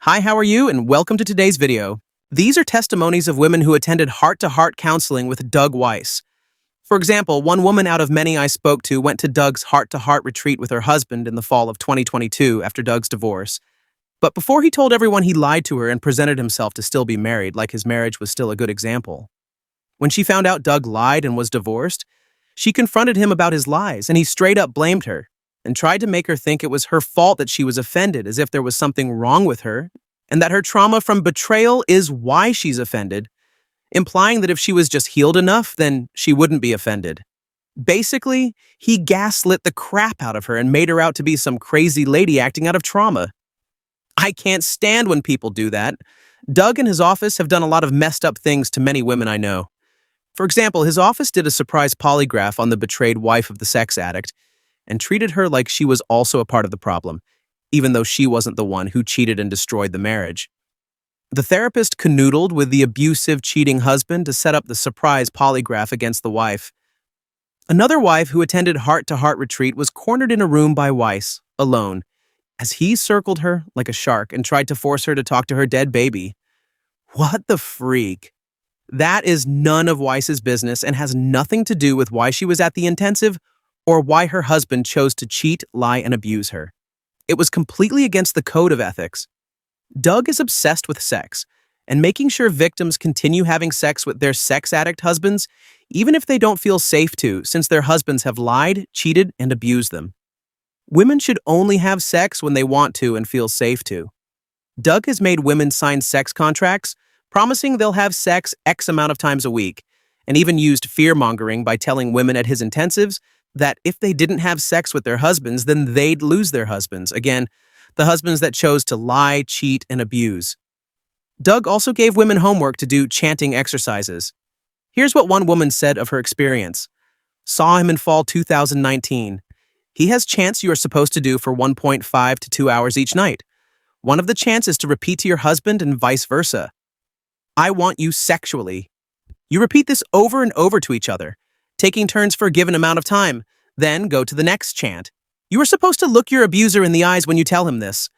Hi, how are you? And welcome to today's video. These are testimonies of women who attended heart-to-heart counseling with Doug Weiss. For example, one woman out of many I spoke to went to Doug's heart-to-heart retreat with her husband in the fall of 2022 after Doug's divorce. But before he told everyone, he lied to her and presented himself to still be married, like his marriage was still a good example. When she found out Doug lied and was divorced, she confronted him about his lies, and he straight up blamed her and tried to make her think it was her fault that she was offended, as if there was something wrong with her, and that her trauma from betrayal is why she's offended, implying that if she was just healed enough, then she wouldn't be offended. Basically, he gaslit the crap out of her and made her out to be some crazy lady acting out of trauma. I can't stand when people do that. Doug and his office have done a lot of messed up things to many women I know. For example, his office did a surprise polygraph on the betrayed wife of the sex addict and treated her like she was also a part of the problem, even though she wasn't the one who cheated and destroyed the marriage. The therapist canoodled with the abusive, cheating husband to set up the surprise polygraph against the wife. Another wife who attended heart-to-heart retreat was cornered in a room by Weiss, alone, as he circled her like a shark and tried to force her to talk to her dead baby. What the freak? That is none of Weiss's business and has nothing to do with why she was at the intensive or why her husband chose to cheat, lie, and abuse her. It was completely against the code of ethics. Doug is obsessed with sex and making sure victims continue having sex with their sex addict husbands, even if they don't feel safe to, since their husbands have lied, cheated, and abused them. Women should only have sex when they want to and feel safe to. Doug has made women sign sex contracts, promising they'll have sex X amount of times a week, and even used fear-mongering by telling women at his intensives that if they didn't have sex with their husbands, then they'd lose their husbands. Again, the husbands that chose to lie, cheat, and abuse. Doug also gave women homework to do chanting exercises. Here's what one woman said of her experience. Saw him in fall 2019. He has chants you are supposed to do for 1.5 to 2 hours each night. One of the chants is to repeat to your husband and vice versa. I want you sexually. You repeat this over and over to each other, taking turns for a given amount of time, then go to the next chant. You are supposed to look your abuser in the eyes when you tell him this.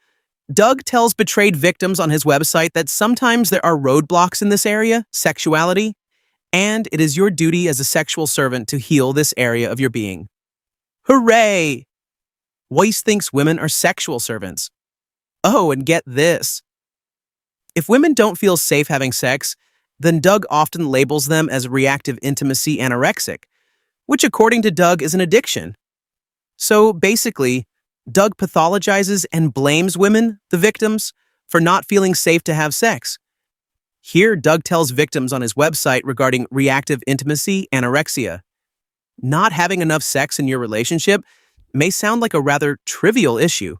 Doug tells betrayed victims on his website that sometimes there are roadblocks in this area, sexuality, and it is your duty as a sexual servant to heal this area of your being. Hooray! Weiss thinks women are sexual servants. Oh, and get this. If women don't feel safe having sex, then Doug often labels them as reactive intimacy anorexic, which according to Doug is an addiction. So basically, Doug pathologizes and blames women, the victims, for not feeling safe to have sex. Here, Doug tells victims on his website regarding reactive intimacy anorexia. Not having enough sex in your relationship may sound like a rather trivial issue.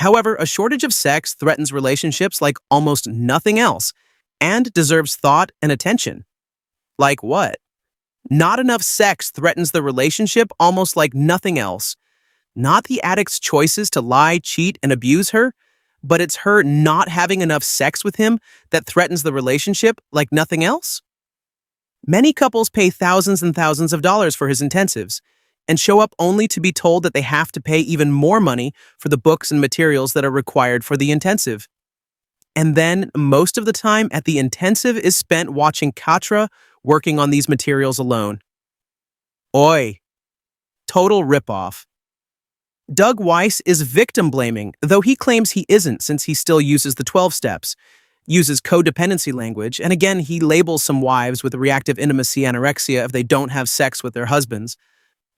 However, a shortage of sex threatens relationships like almost nothing else and deserves thought and attention. Like what? Not enough sex threatens the relationship almost like nothing else. Not the addict's choices to lie, cheat, and abuse her, but it's her not having enough sex with him that threatens the relationship like nothing else? Many couples pay thousands and thousands of dollars for his intensives and show up only to be told that they have to pay even more money for the books and materials that are required for the intensive. And then, most of the time at the intensive is spent watching Katra working on these materials alone. Oi. Total ripoff. Doug Weiss is victim-blaming, though he claims he isn't since he still uses the 12 steps, uses codependency language, and again he labels some wives with reactive intimacy anorexia if they don't have sex with their husbands.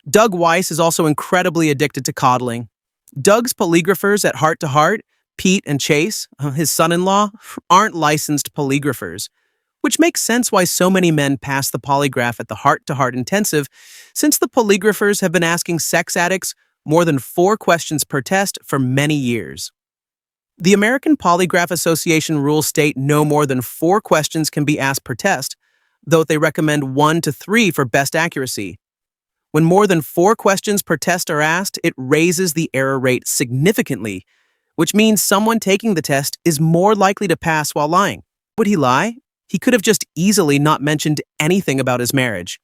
Doug Weiss is also incredibly addicted to coddling. Doug's polygraphers at Heart to Heart, Pete and Chase, his son-in-law, aren't licensed polygraphers, which makes sense why so many men pass the polygraph at the Heart to Heart intensive, since the polygraphers have been asking sex addicts more than 4 questions per test for many years. The American Polygraph Association rules state no more than 4 questions can be asked per test, though they recommend 1 to 3 for best accuracy. When more than 4 questions per test are asked, it raises the error rate significantly, which means someone taking the test is more likely to pass while lying. Would he lie? He could have just easily not mentioned anything about his marriage.